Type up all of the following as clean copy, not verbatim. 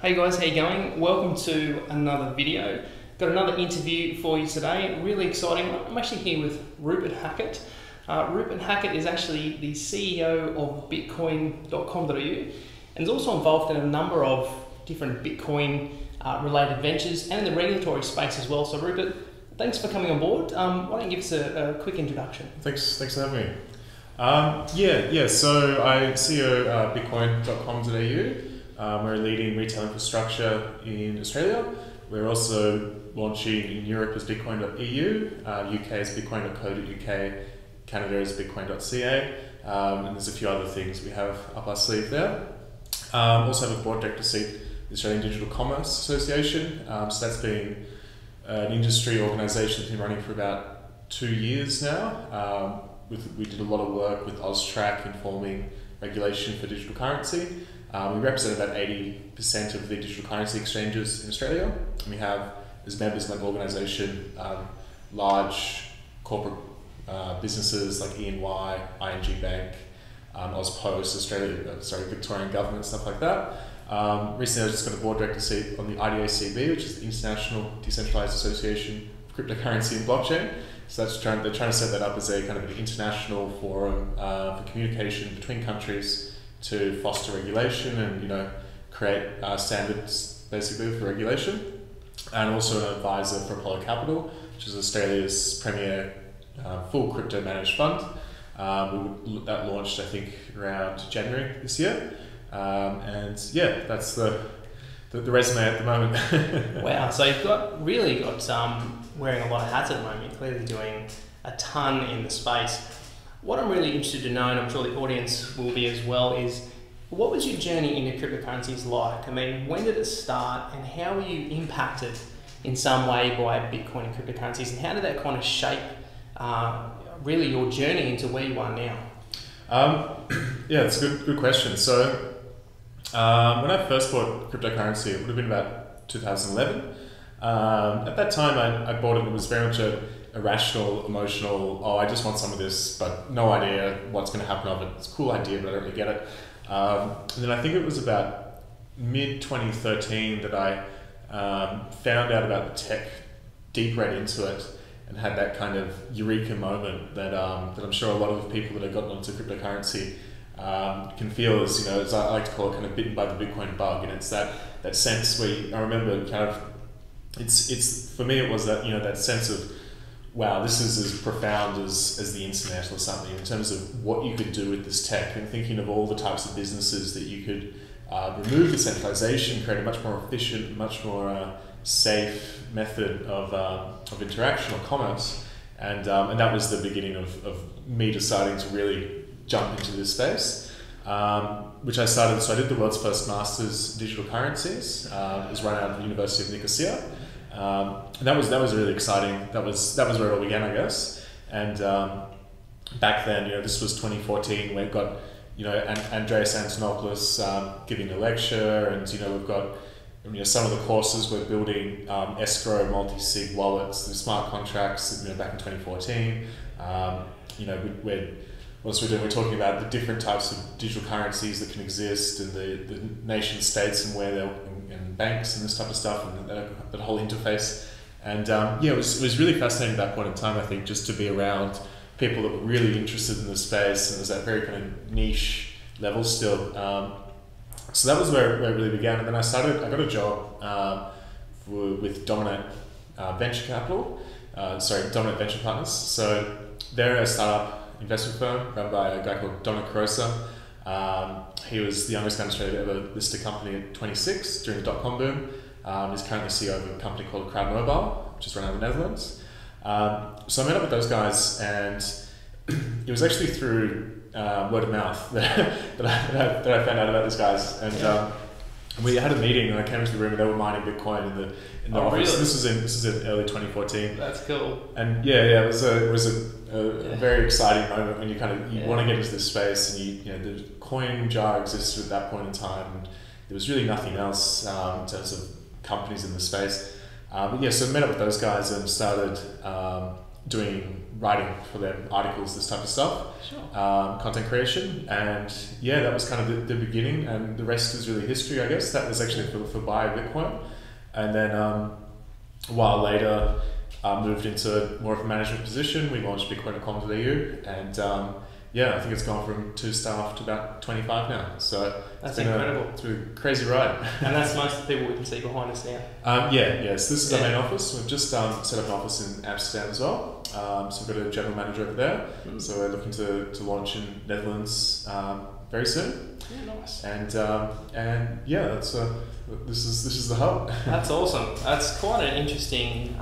Hey guys, how you going? Welcome to another video. Got another interview for you today. Really exciting. I'm actually here with Rupert Hackett. Rupert Hackett is actually the CEO of Bitcoin.com.au and is also involved in a number of different Bitcoin related ventures and in the regulatory space as well. So Rupert, thanks for coming on board. Why don't you give us a quick introduction? Thanks for having me. So I'm CEO of Bitcoin.com.au. We're a leading retail infrastructure in Australia. We're also launching in Europe as Bitcoin.eu, UK as Bitcoin.co.uk, Canada as Bitcoin.ca, and there's a few other things we have up our sleeve there. Also have a board director seat, the Australian Digital Commerce Association. So that's been an industry organisation that's been running for about 2 years now. We did a lot of work with AUSTRAC informing regulation for digital currency. We represent about 80% of the digital currency exchanges in Australia. And we have, as members of that organisation, large corporate businesses like EY, ING Bank, AusPost, Victorian government, stuff like that. Recently I just got a board director seat on the IDACB, which is the International Decentralized Association of Cryptocurrency and Blockchain. So they're trying to set that up as a kind of an international forum for communication between countries to foster regulation and create standards basically for regulation, and also an advisor for Apollo Capital, which is Australia's premier full crypto managed fund. That launched I think around January this year, that's the resume at the moment. Wow, so you've got wearing a lot of hats at the moment. You're clearly doing a ton in the space. What I'm really interested to know, and I'm sure the audience will be as well, is what was your journey into cryptocurrencies like? I mean, when did it start and how were you impacted in some way by Bitcoin and cryptocurrencies, and how did that kind of shape really your journey into where you are now? It's a good question. So when I first bought cryptocurrency, it would have been about 2011. At that time I bought it was very much a irrational, emotional, I just want some of this, but no idea what's going to happen of it. It's a cool idea, but I don't really get it. And then I think it was about mid-2013 that I found out about the tech, deep read into it, and had that kind of eureka moment that I'm sure a lot of the people that have gotten onto cryptocurrency can feel as I like to call it, kind of bitten by the Bitcoin bug. And it's that sense where I remember kind of, it's for me it was that, that sense of, wow, this is as profound as the internet or something in terms of what you could do with this tech, and thinking of all the types of businesses that you could remove the centralization, create a much more efficient, much more safe method of interaction or commerce, and that was the beginning of me deciding to really jump into this space, which I started. So I did the world's first Masters in Digital Currencies. It was run out of the University of Nicosia. And that was really exciting. That was where it all began, I guess. And back then, this was 2014. We've got Andreas Antonopoulos giving a lecture, and we've got some of the courses we're building escrow multi-sig wallets, the smart contracts. Back in 2014. What else we're doing? We're talking about the different types of digital currencies that can exist, and the nation states and where they're, and banks and this type of stuff, and that whole interface. And it was really fascinating at that point in time, I think, just to be around people that were really interested in the space, and it was that very kind of niche level still. So that was where it really began. And then I got a job with Dominant Venture Partners. So they're a startup investment firm run by a guy called Dominic Carosa. He was the youngest guy in Australia to ever list a company at 26 during the dot-com boom. He's currently CEO of a company called Crowd Mobile, which is run out of the Netherlands. So I met up with those guys, and it was actually through word of mouth that I found out about these guys. And we had a meeting, and I came into the room, and they were mining Bitcoin in the office. Really? This was in early 2014. That's cool. And it was a very exciting moment when you want to get into this space, and the coin jar existed at that point in time, and there was really nothing else in terms of companies in the space. So I met up with those guys and started doing writing for them, articles, this type of stuff, Sure. content creation, and yeah, that was kind of the beginning, and the rest is really history, I guess. That was actually for buy Bitcoin, and then a while later, moved into more of a management position. We launched Bitcoin.com.au, and yeah, I think it's gone from 2 staff to about 25 now. So that's incredible. It's been a crazy ride. And that's most of the people we can see behind us now. Yes, this is our main office. We've just set up an office in Amsterdam as well. So we've got a general manager over there. So we're looking to launch in Netherlands very soon. Yeah, nice. And yeah, that's this is the hub. That's awesome. That's quite an interesting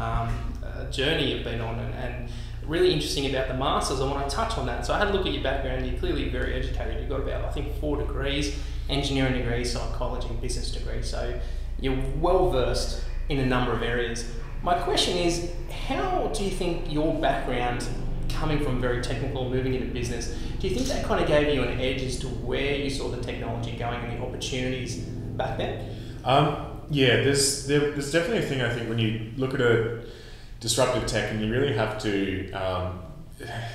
journey you've been on, and really interesting about the masters. I want to touch on that. So I had a look at your background. You're clearly very educated. You've got about, I think, 4 degrees: engineering degree, psychology, and business degree. So you're well versed in a number of areas. My question is, how do you think your background, coming from very technical, moving into business, do you think that kind of gave you an edge as to where you saw the technology going and the opportunities back then? Yeah, there's definitely a thing, I think, when you look at a disruptive tech, and you really have to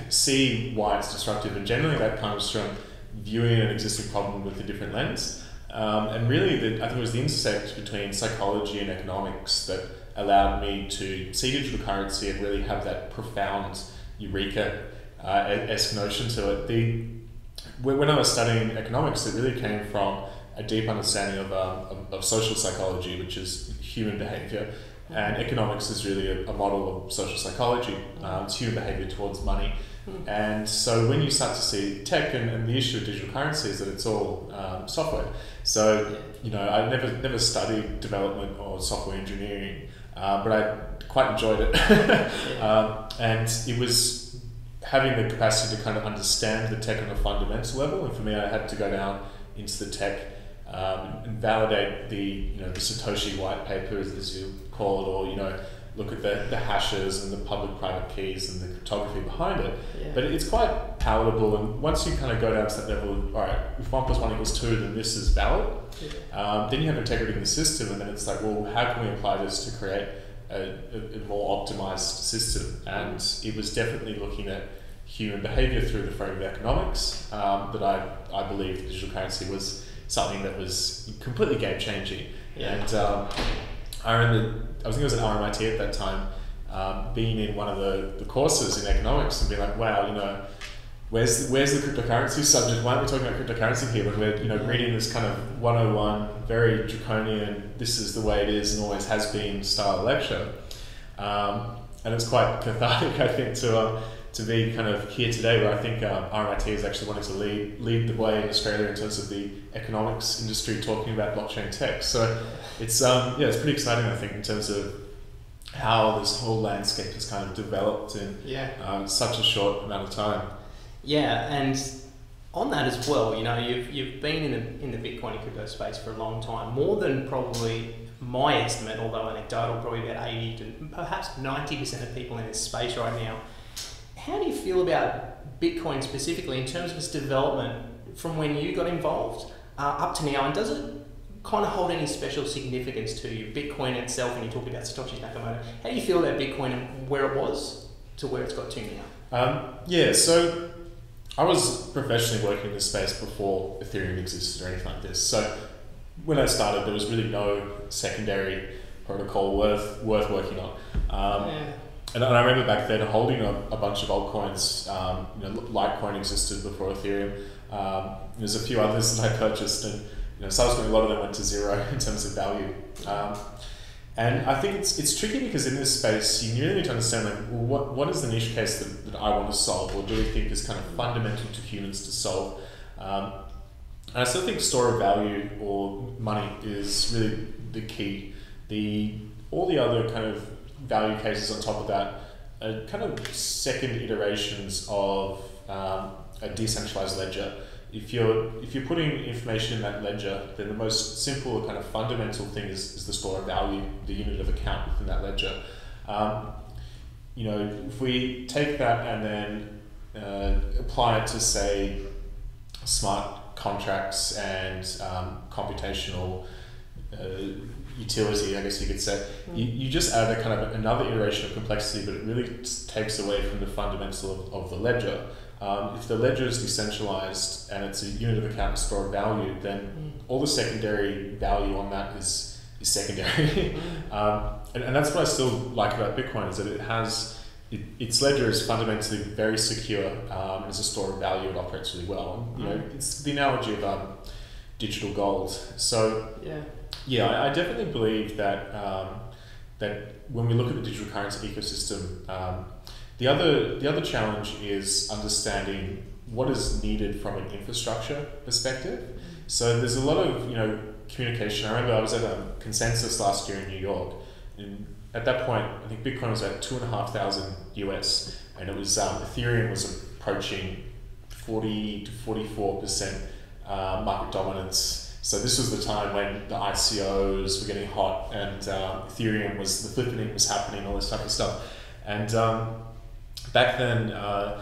see why it's disruptive, and generally that comes from viewing an existing problem with a different lens. And really, I think it was the intersection between psychology and economics that allowed me to see digital currency and really have that profound eureka-esque notion to it. When I was studying economics, it really came from a deep understanding of social psychology, which is human behavior. And economics is really a model of social psychology. It's human behavior towards money. And so when you start to see tech, and the issue of digital currency is that it's all software. So, I never studied development or software engineering, but I quite enjoyed it. And it was having the capacity to kind of understand the tech on a fundamental level. And for me, I had to go down into the tech and validate the Satoshi white paper, as you call it, or look at the hashes and the public-private keys and the cryptography behind it. Yeah. But it's quite palatable, and once you kind of go down to that level, all right, if 1 + 1 = 2, then this is valid. Yeah. Then you have integrity in the system, and then it's like, well, how can we apply this to create a more optimized system? And it was definitely looking at human behavior through the frame of economics that I believe digital currency was something that was completely game-changing. Yeah. And I remember, I think it was at RMIT at that time, being in one of the courses in economics and being like, wow, where's the cryptocurrency subject? Why aren't we talking about cryptocurrency here when we're reading this kind of 101, very draconian, this is the way it is and always has been style lecture. And it's quite cathartic, I think, to be kind of here today, where I think RMIT is actually wanting to lead the way in Australia in terms of the economics industry talking about blockchain tech. So it's it's pretty exciting, I think, in terms of how this whole landscape has kind of developed in such a short amount of time. Yeah, and on that as well, you've been in the Bitcoin and crypto space for a long time, more than probably my estimate, although anecdotal, probably about 80 to perhaps 90% of people in this space right now. How do you feel about Bitcoin specifically in terms of its development from when you got involved up to now? And does it kind of hold any special significance to you, Bitcoin itself, when you talk about Satoshi Nakamoto? How do you feel about Bitcoin and where it was to where it's got to now? So I was professionally working in this space before Ethereum existed or anything like this. So when I started, there was really no secondary protocol worth working on. And I remember back then holding a bunch of altcoins. Litecoin existed before Ethereum. There's a few others that I purchased, and subsequently a lot of them went to zero in terms of value. And I think it's tricky because in this space you really need to understand what is the niche case that I want to solve, or do we think is kind of fundamental to humans to solve. And I still think store of value or money is really the key. All the other kind of value cases on top of that are kind of second iterations of a decentralized ledger. If you're putting information in that ledger, then the most simple kind of fundamental thing is the store of value, the unit of account within that ledger. If we take that and then apply it to, say, smart contracts and computational utility, I guess you could say, you just add a kind of another iteration of complexity, but it really takes away from the fundamental of the ledger. If the ledger is decentralized and it's a unit of account and store of value, then all the secondary value on that is secondary. And that's what I still like about Bitcoin, is that it has, its ledger is fundamentally very secure, and as a store of value it operates really well. And, you know, it's the analogy of digital gold. So yeah, I definitely believe that that when we look at the digital currency ecosystem, the other challenge is understanding what is needed from an infrastructure perspective. So there's a lot of, you know, communication. I remember I was at a Consensus last year in New York, and at that point I think Bitcoin was at $2,500 US, and it was Ethereum was approaching 40 to 44% market dominance. So this was the time when the ICOs were getting hot, and Ethereum was, the flippening was happening, all this type of stuff. And back then, I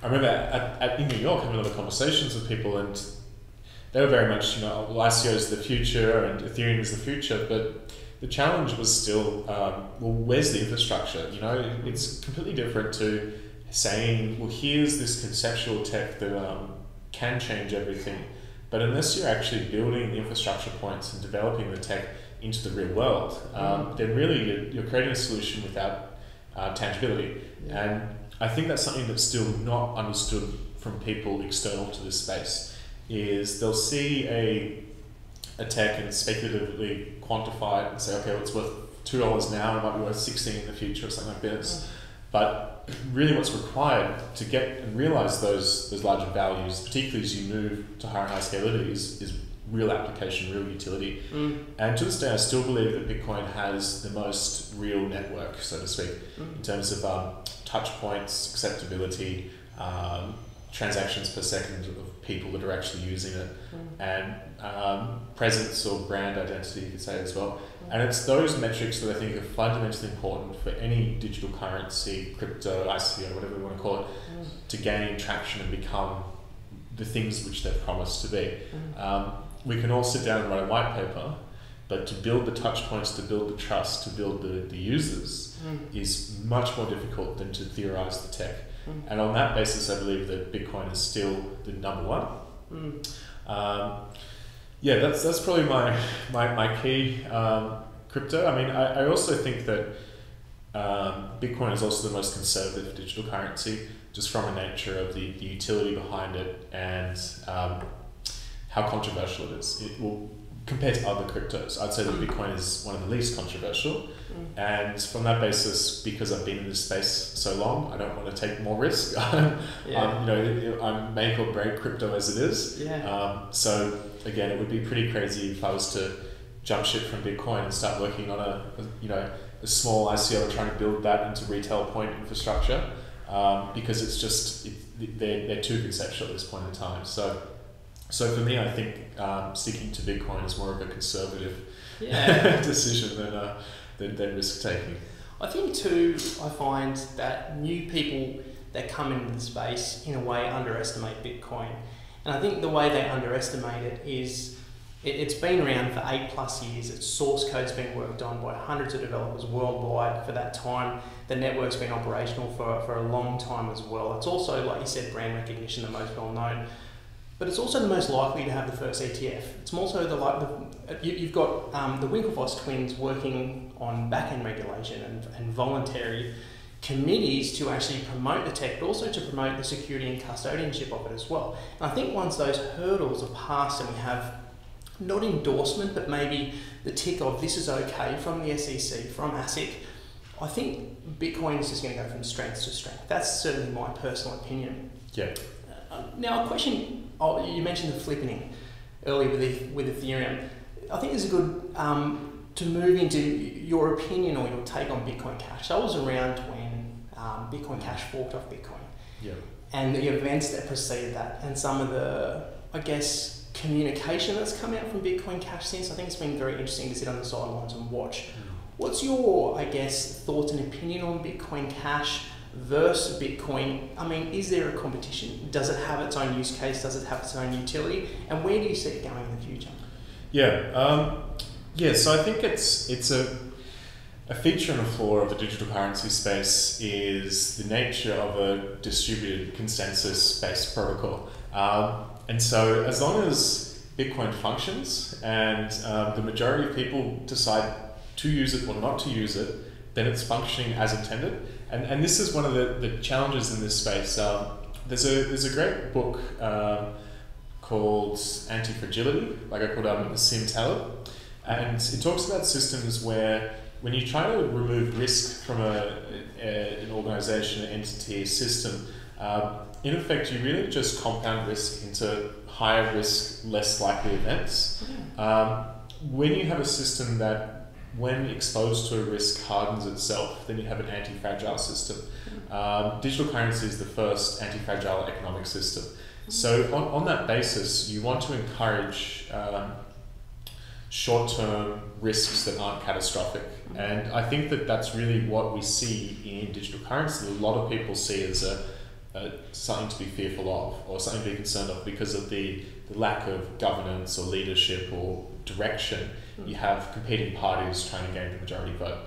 remember in New York having a lot of conversations with people, and they were very much, you know, well, ICO is the future and Ethereum is the future, but the challenge was still, well, where's the infrastructure? You know, it's completely different to saying, well, here's this conceptual tech that can change everything. But unless you're actually building the infrastructure points and developing the tech into the real world, then really you're creating a solution without tangibility. And I think that's something that's still not understood from people external to this space, is they'll see a tech and speculatively quantify it and say, okay, well, it's worth $2 now, it might be worth 16 in the future or something like this. But really what's required to get and realize those larger values, particularly as you move to higher and higher scalability, is real application, real utility. And to this day, I still believe that Bitcoin has the most real network, so to speak, in terms of touch points, acceptability, transactions per second of people that are actually using it, and presence or brand identity, you could say as well. And it's those metrics that I think are fundamentally important for any digital currency, crypto, ICO, whatever you want to call it, to gain traction and become the things which they've promised to be. We can all sit down and write a white paper, but to build the touch points, to build the trust, to build the users is much more difficult than to theorize the tech. And on that basis, I believe that Bitcoin is still the number one. Yeah, that's probably my key crypto. I mean, I also think that Bitcoin is also the most conservative digital currency, just from the nature of the utility behind it and how controversial it is. It will, compared to other cryptos, I'd say that Bitcoin is one of the least controversial. And from that basis, because I've been in this space so long, I don't want to take more risk. You know, I'm make or break crypto as it is. So again, it would be pretty crazy if I was to jump ship from Bitcoin and start working on a small ICO and trying to build that into retail point infrastructure, because it's just they're too conceptual at this point in time. So for me, I think sticking to Bitcoin is more of a conservative decision than risk taking. I think too, I find that new people that come into the space in a way underestimate Bitcoin. And I think the way they underestimate it is it's been around for 8+ years. Its source code's been worked on by hundreds of developers worldwide for that time. The network's been operational for a long time as well. It's also, like you said, brand recognition, the most well known. But it's also the most likely to have the first ETF. It's also you've got the Winklevoss twins working on back-end regulation and voluntary committees to actually promote the tech, but also to promote the security and custodianship of it as well. And I think once those hurdles are passed and we have not endorsement, but maybe the tick of this is okay from the SEC, from ASIC, I think Bitcoin is just going to go from strength to strength. That's certainly my personal opinion. Yeah. Now, a question. You mentioned the flippening earlier with Ethereum. I think it's a good to move into your opinion or your take on Bitcoin Cash. So I was around when Bitcoin Cash forked off Bitcoin, and the events that preceded that, and some of the, I guess, communication that's come out from Bitcoin Cash since. I think it's been very interesting to sit on the sidelines and watch. What's your, I guess, thoughts and opinion on Bitcoin Cash versus Bitcoin? I mean, is there a competition? Does it have its own use case? Does it have its own utility? And where do you see it going in the future? So I think it's a feature and a flaw of the digital currency space is the nature of a distributed consensus-based protocol. And so as long as Bitcoin functions and the majority of people decide to use it or not to use it, then it's functioning as intended. And this is one of the challenges in this space. There's a great book called Antifragility, like I called out Nassim Taleb, and it talks about systems where when you try to remove risk from an organization, an entity, a system, in effect you really just compound risk into higher risk, less likely events. When you have a system that, when exposed to a risk, hardens itself, then you have an anti-fragile system. Digital currency is the first anti-fragile economic system. So on that basis, you want to encourage short-term risks that aren't catastrophic. And I think that that's really what we see in digital currency. A lot of people see as something to be fearful of or something to be concerned of because of the lack of governance or leadership or direction. You have competing parties trying to gain the majority vote.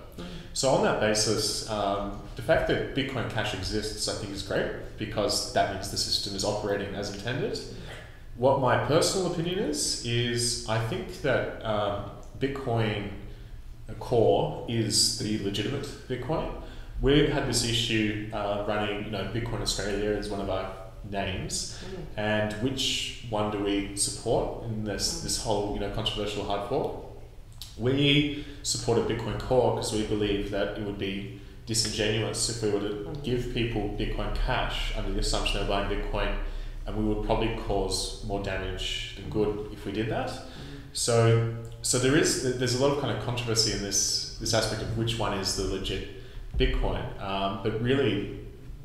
So on that basis, the fact that Bitcoin Cash exists, I think is great because that means the system is operating as intended. What my personal opinion is I think that Bitcoin Core is the legitimate Bitcoin. We've had this issue running, Bitcoin Australia is one of our names, and which one do we support in this whole controversial hard fork? We supported Bitcoin Core because we believe that it would be disingenuous if we were to give people Bitcoin Cash under the assumption they're buying Bitcoin, and we would probably cause more damage than good if we did that. So there's a lot of kind of controversy in this aspect of which one is the legit Bitcoin. But really,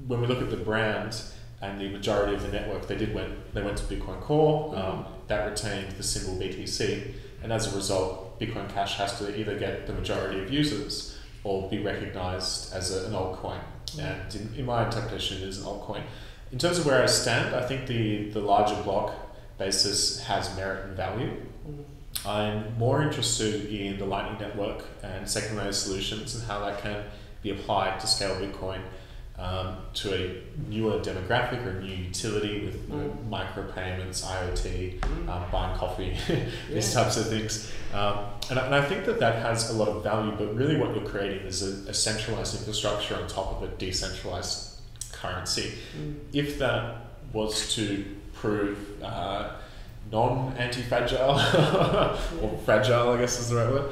when we look at the brand and the majority of the network, they went to Bitcoin Core. That retained the symbol BTC, and as a result, Bitcoin Cash has to either get the majority of users or be recognized as an altcoin. And in my interpretation, it is an altcoin. In terms of where I stand, I think the larger block basis has merit and value. I'm more interested in the Lightning Network and second layer solutions and how that can be applied to scale Bitcoin to a newer demographic or a new utility with micropayments, IoT, buying coffee, these types of things. And I think that has a lot of value, but really what you're creating is a centralized infrastructure on top of a decentralized currency. If that was to prove non-anti-fragile, or fragile, I guess is the right word,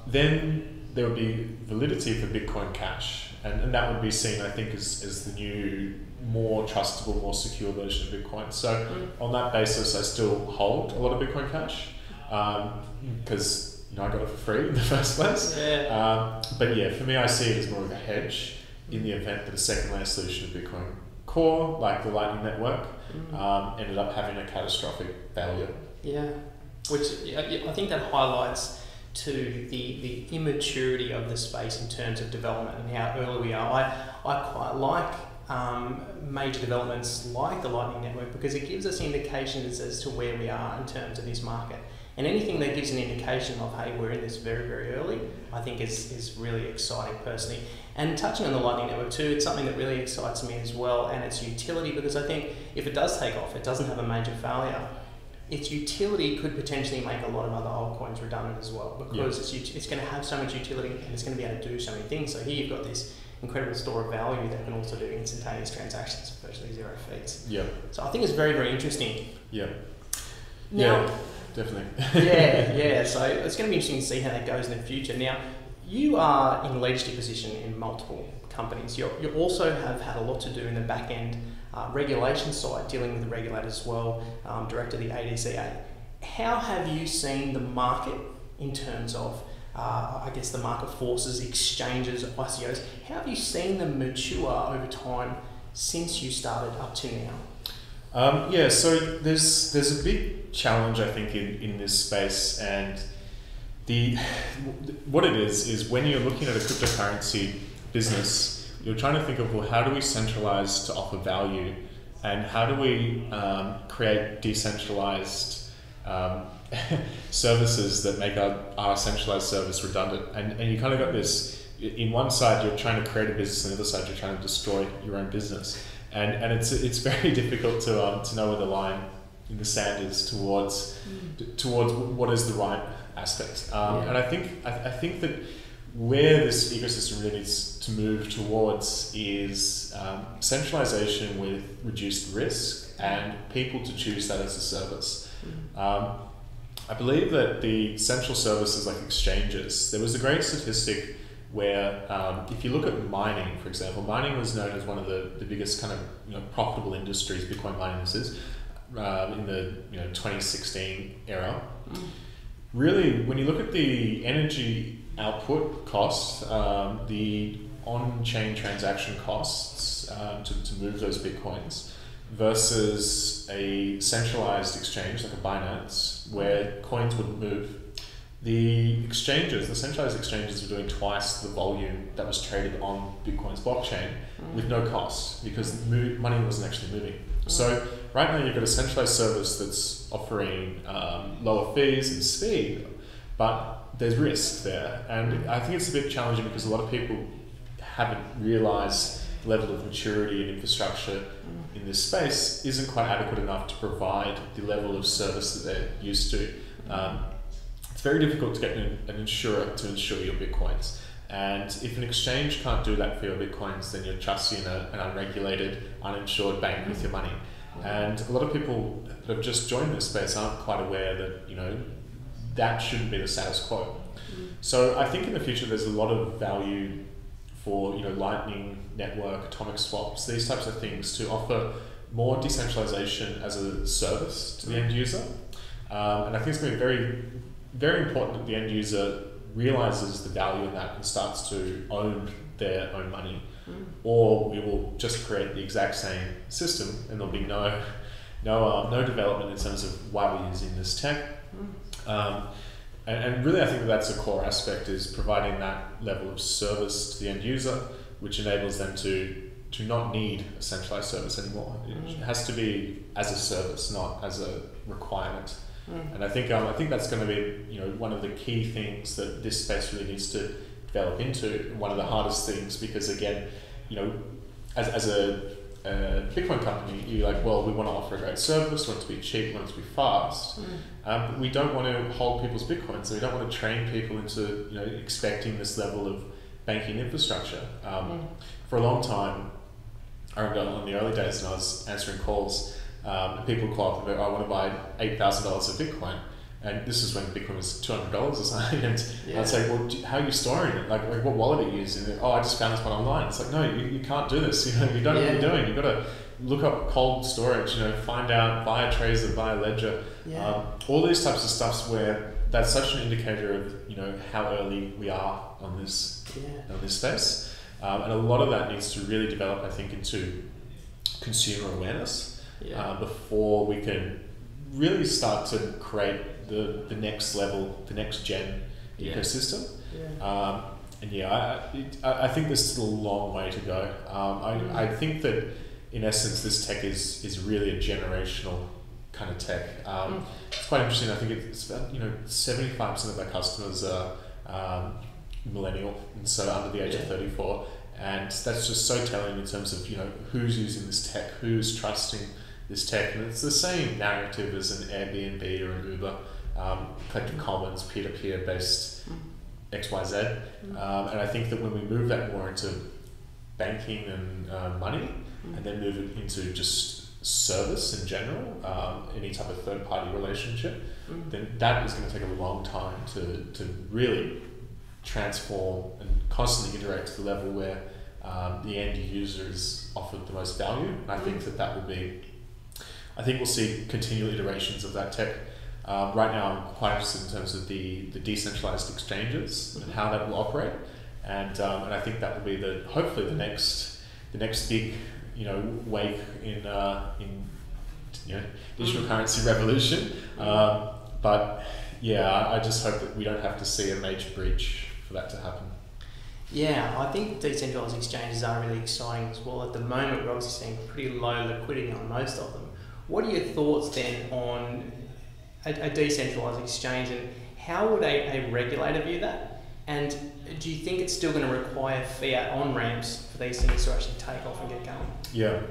then there would be validity for Bitcoin Cash. And that would be seen, I think, as the new, more trustable, more secure version of Bitcoin. So on that basis, I still hold a lot of Bitcoin Cash because I got it for free in the first place. But yeah, for me, I see it as more of a hedge in the event that a second layer solution of Bitcoin Core, like the Lightning Network, ended up having a catastrophic failure. Yeah, which I think that highlights to the immaturity of the space in terms of development and how early we are. I quite like major developments like the Lightning Network because it gives us indications as to where we are in terms of this market. And anything that gives an indication of, hey, we're in this very, very early, I think is really exciting personally. And touching on the Lightning Network too, it's something that really excites me as well, and its utility, because I think if it does take off, it doesn't have a major failure, its utility could potentially make a lot of other altcoins redundant as well, because it's going to have so much utility and it's going to be able to do so many things. So here you've got this incredible store of value that can also do instantaneous transactions for virtually zero fees. So I think it's very, very interesting. Now, definitely. So it's going to be interesting to see how that goes in the future. Now, you are in a leadership position in multiple companies. You also have had a lot to do in the back end regulation side, dealing with the regulators as well, director of the ADCA. How have you seen the market in terms of, I guess, the market forces, exchanges, ICOs? How have you seen them mature over time since you started up to now? So there's a big challenge, I think, in this space, and what it is when you're looking at a cryptocurrency business, you're trying to think of, well, how do we centralize to offer value, and how do we create decentralized services that make our centralized service redundant. And you kind of got this, in one side you're trying to create a business, on the other side you're trying to destroy your own business. And it's very difficult to know where the line in the sand is towards what is the right aspect. And I think that where this ecosystem really needs to move towards is centralization with reduced risk and people to choose that as a service. I believe that the central services like exchanges, there was a great statistic where if you look at mining, for example, mining was known as one of the biggest kind of profitable industries, Bitcoin mining this is, in the 2016 era. Really, when you look at the energy output costs, the on-chain transaction costs to move those Bitcoins versus a centralized exchange like a Binance where coins wouldn't move, the centralized exchanges were doing twice the volume that was traded on Bitcoin's blockchain with no cost because money wasn't actually moving. So right now you've got a centralized service that's offering lower fees and speed, but there's risk there. And I think it's a bit challenging because a lot of people haven't realized the level of maturity and infrastructure in this space isn't quite adequate enough to provide the level of service that they're used to. It's very difficult to get an insurer to insure your Bitcoins. And if an exchange can't do that for your Bitcoins, then you're trusting an unregulated, uninsured bank with your money. And a lot of people that have just joined this space aren't quite aware that, that shouldn't be the status quo. So I think in the future there's a lot of value for Lightning Network, atomic swaps, these types of things to offer more decentralization as a service to the end user. And I think it's going to be very, very important that the end user realizes the value in that and starts to own their own money, or we will just create the exact same system and there'll be no development in terms of why we're using this tech. And really I think that's a core aspect, is providing that level of service to the end user, which enables them to not need a centralized service anymore. It has to be as a service, not as a requirement. And I think that's going to be one of the key things that this space really needs to develop into. One of the hardest things, because again, as a Bitcoin company, you're like, well, we want to offer a great service, we want it to be cheap, we want it to be fast, but we don't want to hold people's Bitcoins, so we don't want to train people into expecting this level of banking infrastructure. For a long time, I remember on the early days when I was answering calls, and people would call up and go, I want to buy $8,000 of Bitcoin. And this is when Bitcoin was $200 or something. And I'd say, well, how are you storing it? Like what wallet are you using? Oh, I just found this one online. It's like, no, you can't do this. You don't know what you're doing. You've got to look up cold storage, find out, buy a Tracer, buy a Ledger. All these types of stuffs where that's such an indicator of, how early we are on this space. And a lot of that needs to really develop, I think, into consumer awareness before we can really start to create the next level, the next gen ecosystem. I think there's still a long way to go. I think that in essence this tech is really a generational kind of tech. It's quite interesting. I think it's about 75% of our customers are millennial, and so under the age of 34, and that's just so telling in terms of who's using this tech, who's trusting this tech. And it's the same narrative as an Airbnb or an Uber, collective commons, peer-to-peer based XYZ. And I think that when we move that more into banking and money, and then move it into just service in general, any type of third-party relationship, then that is going to take a long time to really transform and constantly iterate to the level where the end user is offered the most value. And I think that will be, I think we'll see continual iterations of that tech. Right now I'm quite interested in terms of the decentralized exchanges and how that will operate, and I think that will be hopefully the next big wave in digital currency revolution. But I just hope that we don't have to see a major breach for that to happen. Yeah, I think decentralized exchanges are really exciting as well. At the moment, we're obviously seeing pretty low liquidity on most of them. What are your thoughts then on a decentralised exchange, and how would a regulator view that? And do you think it's still going to require fiat on-ramps for these things to actually take off and get going? Yeah.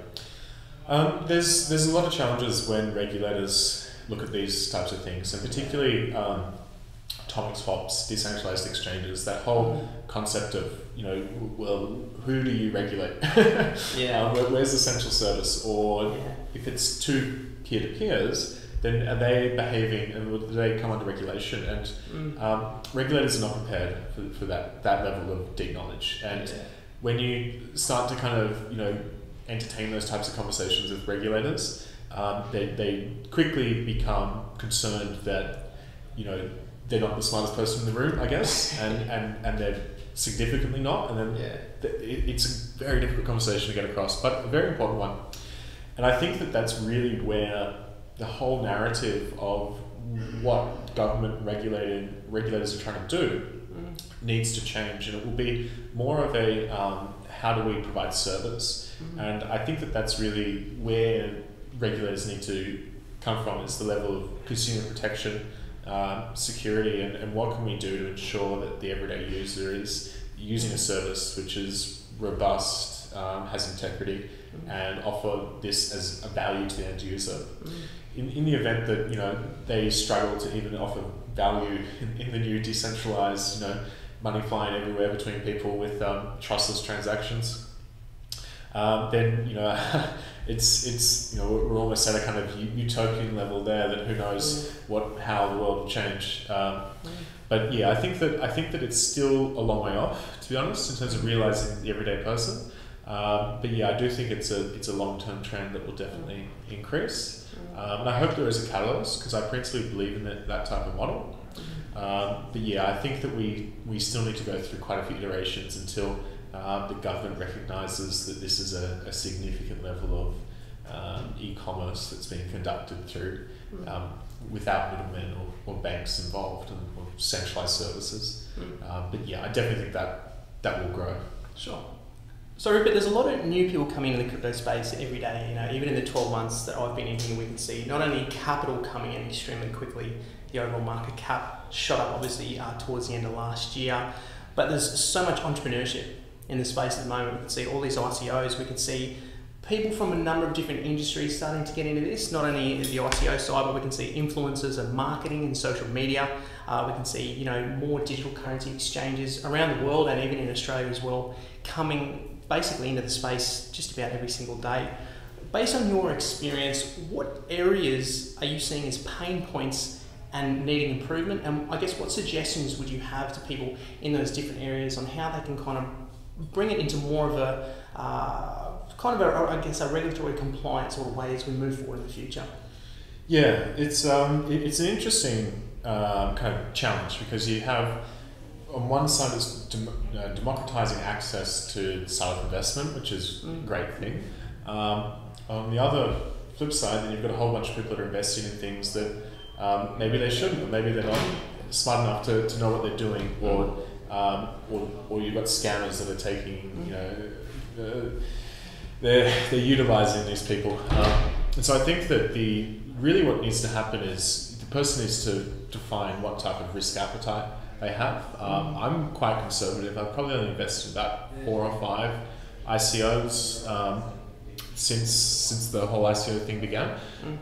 There's a lot of challenges when regulators look at these types of things, and particularly atomic swaps, decentralized exchanges, that whole concept of, well, who do you regulate? Yeah. Where's the central service? Or if it's two peer-to-peers, then are they behaving and do they come under regulation? And regulators are not prepared for that level of deep knowledge. And when you start to kind of, entertain those types of conversations with regulators, they quickly become concerned that, they're not the smartest person in the room, I guess, and they're significantly not. And then it's a very difficult conversation to get across, but a very important one. And I think that that's really where the whole narrative of what government regulators are trying to do needs to change, and it will be more of a how do we provide service? And I think that that's really where regulators need to come from, is the level of consumer protection, security, and what can we do to ensure that the everyday user is using a service which is robust, has integrity, and offer this as a value to the end user. In the event that they struggle to even offer value in the new decentralized, money flying everywhere between people with trustless transactions, then it's we're almost at a kind of utopian level there. That who knows how the world will change. But yeah, I think that it's still a long way off, to be honest, in terms of realizing the everyday person. But yeah, I do think it's a long-term trend that will definitely increase. And I hope there is a catalyst, because I principally believe in that type of model. But yeah, I think that we still need to go through quite a few iterations until the government recognises that this is a significant level of e-commerce that's being conducted through without middlemen or banks involved, or centralised services. But yeah, I definitely think that will grow. Sure. So Rupert, there's a lot of new people coming into the crypto space every day. Even in the 12 months that I've been in here, we can see not only capital coming in extremely quickly, the overall market cap shot up obviously towards the end of last year, but there's so much entrepreneurship in the space at the moment. We can see all these ICOs, we can see people from a number of different industries starting to get into this, not only the ICO side, but we can see influencers and marketing and social media. We can see more digital currency exchanges around the world, and even in Australia as well, coming basically into the space just about every single day. Based on your experience, what areas are you seeing as pain points and needing improvement? And I guess what suggestions would you have to people in those different areas on how they can kind of bring it into more of a a regulatory compliance sort of way as we move forward in the future? Yeah, it's an interesting kind of challenge, because you have, on one side, it's democratizing access to startup investment, which is a great thing. On the other flip side, then you've got a whole bunch of people that are investing in things that maybe they shouldn't, or maybe they're not smart enough to know what they're doing, or you've got scammers that are taking, they're utilizing these people. And so I think that really what needs to happen is the person needs to define what type of risk appetite they have. I'm quite conservative. I've probably only invested about 4 or 5 ICOs since the whole ICO thing began.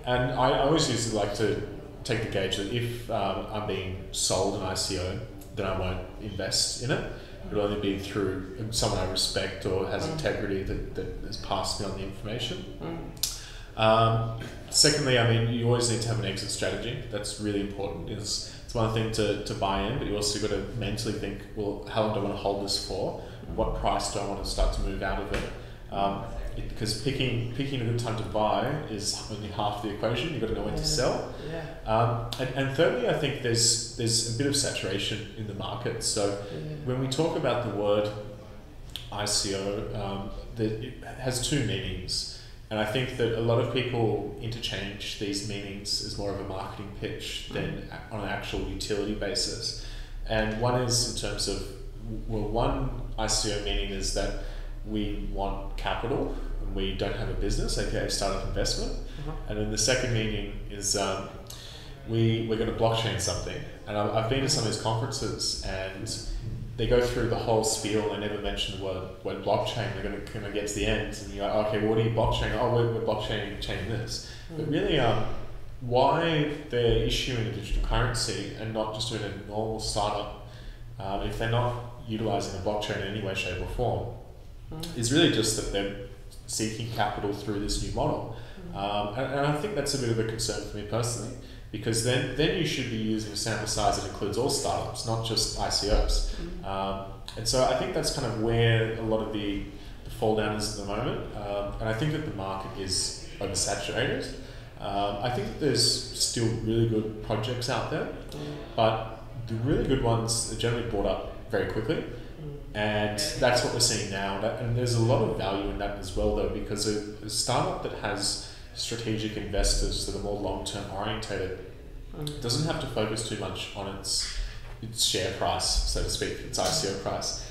And I always used to like to take the gauge that if I'm being sold an ICO, then I won't invest in it. It'll only be through someone I respect or has integrity that has passed me on the information. Secondly, you always need to have an exit strategy. That's really important. It's one thing to buy in, but you also got to mentally think, well, how long do I want to hold this for? What price do I want to start to move out of it? Because picking a good time to buy is only half the equation. You've got to know when to sell. And thirdly, I think there's a bit of saturation in the market. So when we talk about the word ICO, it has 2 meanings. And I think that a lot of people interchange these meanings as more of a marketing pitch than on an actual utility basis. And one is in terms of, one ICO meaning is that we want capital and we don't have a business, aka startup investment. And then the second meaning is we're going to blockchain something. And I've been to some of these conferences and they go through the whole spiel and they never mention the word blockchain. They're going to get to the end and you're like, okay, what are you blockchaining? Oh, we're blockchaining this. But really, why they're issuing a digital currency and not just doing a normal startup, if they're not utilizing a blockchain in any way, shape or form, is really just that they're seeking capital through this new model. And I think that's a bit of a concern for me personally, because then you should be using a sample size that includes all startups, not just ICOs. And so I think that's kind of where a lot of the fall down is at the moment. And I think that the market is oversaturated. I think that there's still really good projects out there, but the really good ones are generally brought up very quickly. And that's what we're seeing now. And there's a lot of value in that as well, though, because a startup that has strategic investors that are more long-term orientated doesn't have to focus too much on its share price, so to speak, its ICO price.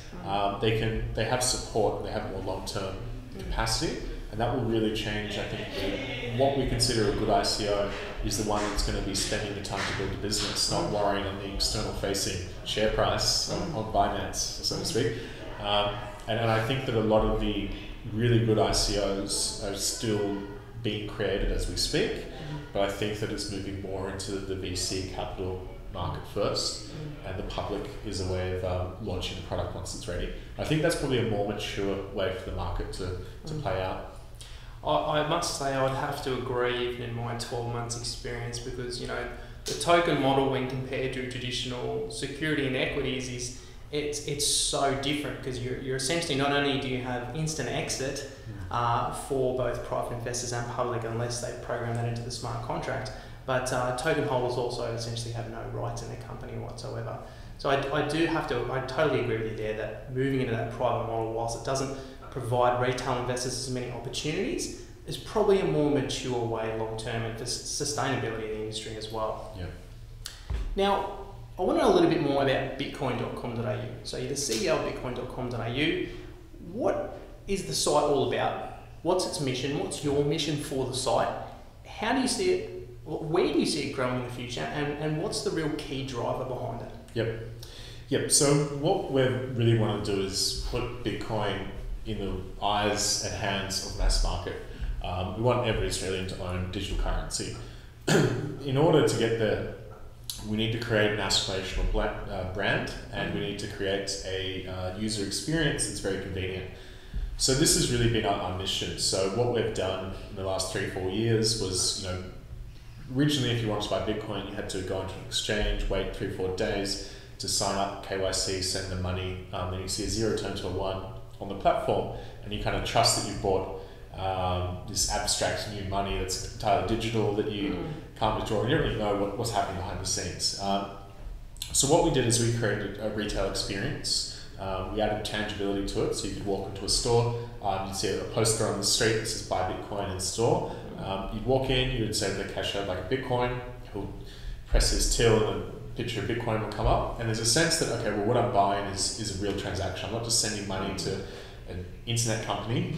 They have support, they have more long-term capacity, and that will really change. I think what we consider a good ICO is the one that's going to be spending the time to build a business, not worrying on the external-facing share price on Binance, so to speak. And I think that a lot of the really good ICOs are still being created as we speak, but I think that it's moving more into the VC capital market first, and the public is a way of launching the product once it's ready. I think that's probably a more mature way for the market to play out. I must say I'd have to agree, even in my 12 months experience, because the token model when compared to traditional security and equities it's so different, because you're essentially, not only do you have instant exit for both private investors and public, unless they program that into the smart contract, but token holders also essentially have no rights in their company whatsoever. So I totally agree with you there, that moving into that private model, whilst it doesn't provide retail investors as many opportunities, is probably a more mature way long term, and for sustainability of the industry as well. Yeah. Now, I want to know a little bit more about bitcoin.com.au. So you're the CEO of bitcoin.com.au. What is the site all about? What's its mission? What's your mission for the site? How do you see it? Where do you see it growing in the future? And what's the real key driver behind it? Yep. So what we really want to do is put Bitcoin in the eyes and hands of mass market. We want every Australian to own digital currency. In order to get there, we need to create an aspirational brand, and we need to create a user experience that's very convenient. So this has really been our mission. So what we've done in the last 3-4 years was, originally if you wanted to buy Bitcoin, you had to go into an exchange, wait 3-4 days to sign up, KYC, send the money, then you see a 0 turn to a 1 on the platform, and you kind of trust that you've bought this abstract new money that's entirely digital that you can't withdraw, and you don't really know what's happening behind the scenes. So what we did is we created a retail experience. We added tangibility to it, so you could walk into a store, you'd see a poster on the street that says buy Bitcoin in store. You'd walk in, you would say to the cashier, like a Bitcoin, he'll press his till and a picture of Bitcoin will come up, and there's a sense that, okay, well, what I'm buying is a real transaction. I'm not just sending money to an internet company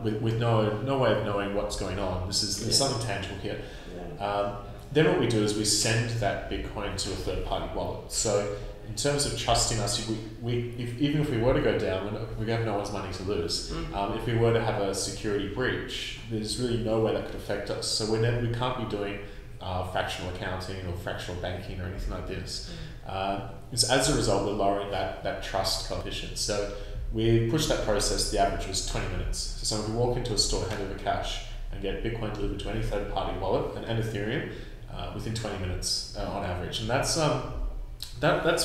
with no way of knowing what's going on. There's something tangible here. Then what we do is we send that Bitcoin to a third-party wallet. So in terms of trusting us, even if we were to go down, we have no one's money to lose. If we were to have a security breach, there's really no way that could affect us. So we can't be doing fractional accounting or fractional banking or anything like this. As a result, we're lowering that trust coefficient. So we pushed that process. The average was 20 minutes. So someone could walk into a store, hand over cash, and get Bitcoin delivered to any third-party wallet and Ethereum within 20 minutes on average. And that's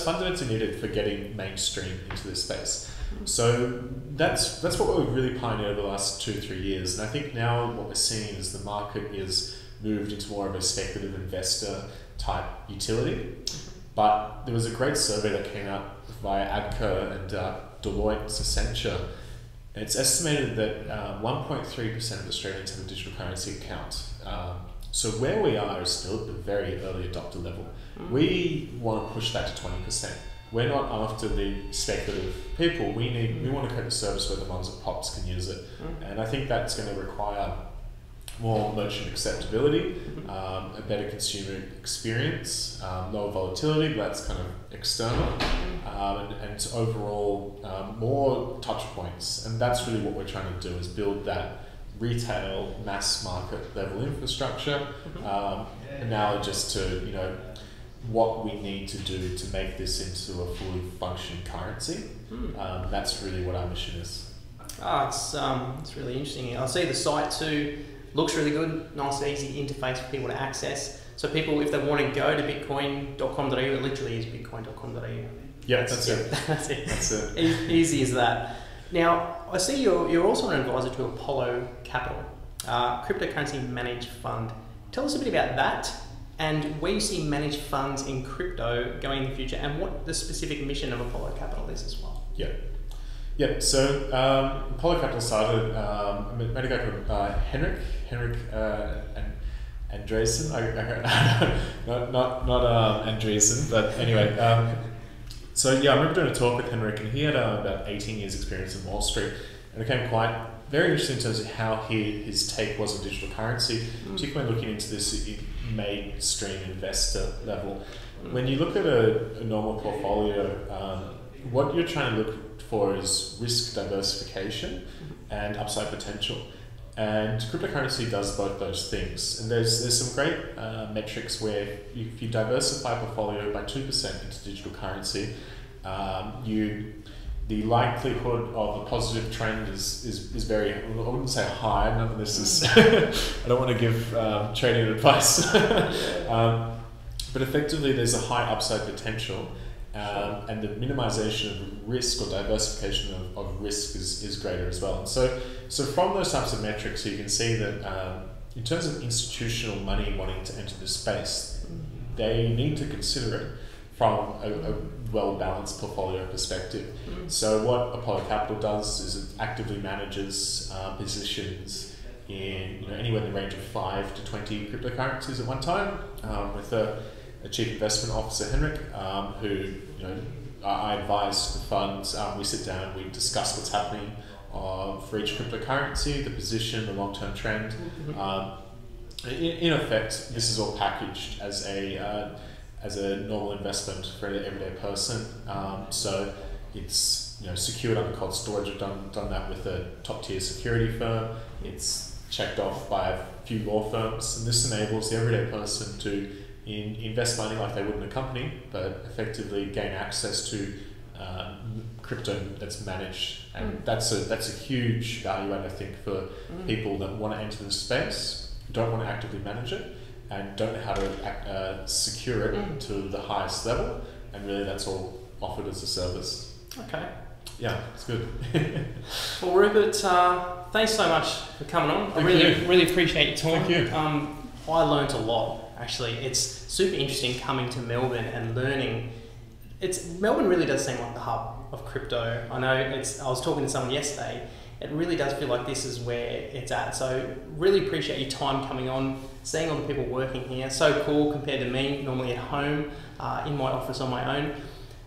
fundamentally needed for getting mainstream into this space. So that's what we've really pioneered over the last 2-3 years. And I think now what we're seeing is the market is moved into more of a speculative investor type utility. But there was a great survey that came out via ADCO and Deloitte's Accenture. And it's estimated that 1.3% of Australians have a digital currency account. So where we are is still at the very early adopter level. We want to push that to 20%. We're not after the speculative people. We want to create a service where the moms and pops can use it. And I think that's going to require more merchant acceptability, a better consumer experience, lower volatility, but that's kind of external, and overall more touch points. And that's really what we're trying to do, is build that retail mass market level infrastructure, analogous to what we need to do to make this into a fully functioning currency. That's really what our mission is. It's really interesting. I see the site too. Looks really good. Nice, easy interface for people to access. So people, if they want to go to bitcoin.com.au, it literally is bitcoin.com.au. Yeah, that's it. That's it. That's it. Easy as that. Now, I see you're also an advisor to Apollo Capital, cryptocurrency managed fund. Tell us a bit about that and where you see managed funds in crypto going in the future, and what the specific mission of Apollo Capital is as well. Yeah. So Apollo Capital started. I met a guy called Henrik Andreessen. Not Andreessen, but anyway. So I remember doing a talk with Henrik, and he had about 18 years experience in Wall Street, and it became very interesting in terms of how his take was on digital currency, particularly looking into this mainstream investor level. When you look at a normal portfolio, what you're trying to look for is risk diversification and upside potential. And cryptocurrency does both those things. And there's some great metrics where if you diversify a portfolio by 2% into digital currency, the likelihood of a positive trend is very, I wouldn't say high, none of this is, I don't want to give trading advice, but effectively there's a high upside potential, and the minimization of risk or diversification of risk is greater as well. And so from those types of metrics, you can see that in terms of institutional money wanting to enter the space, they need to consider it from a well-balanced portfolio perspective. So what Apollo Capital does is it actively manages positions in anywhere in the range of 5 to 20 cryptocurrencies at one time, with a chief investment officer, Henrik, who I advise the funds. We sit down, we discuss what's happening for each cryptocurrency, the position, the long-term trend. In effect, this is all packaged as a normal investment for an everyday person. So it's secured under cold storage. I've done that with a top-tier security firm. It's checked off by a few law firms, and this enables the everyday person to invest money like they would in a company, but effectively gain access to crypto that's managed. And that's a huge value add, I think, for people that want to enter the space, don't want to actively manage it, and don't know how to secure it to the highest level. And really that's all offered as a service. Okay. Yeah, it's good. Well, Rupert, thanks so much for coming on. I really appreciate your time. Thank you. I learned a lot. Actually, it's super interesting coming to Melbourne and learning. Melbourne really does seem like the hub of crypto. I know I was talking to someone yesterday. It really does feel like this is where it's at. So really appreciate your time coming on, seeing all the people working here. So cool compared to me, normally at home, in my office on my own.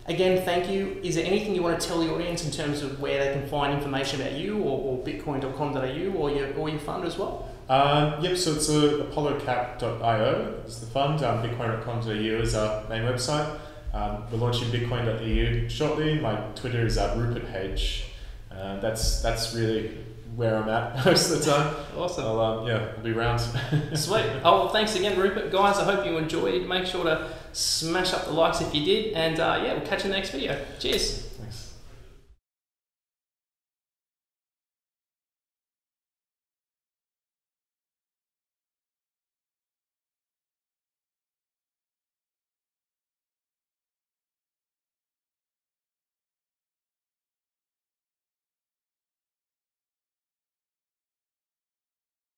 Again, thank you. Is there anything you want to tell the audience in terms of where they can find information about you or bitcoin.com.au or your fund as well? Yep, so it's apollocap.io is the fund. Bitcoin.com.au is our main website. We're launching bitcoin.eu shortly. My Twitter is RupertH. That's really where I'm at most of the time. Awesome. I'll be around. Sweet. Oh, well, thanks again, Rupert. Guys, I hope you enjoyed. Make sure to smash up the likes if you did. And we'll catch you in the next video. Cheers. Thanks.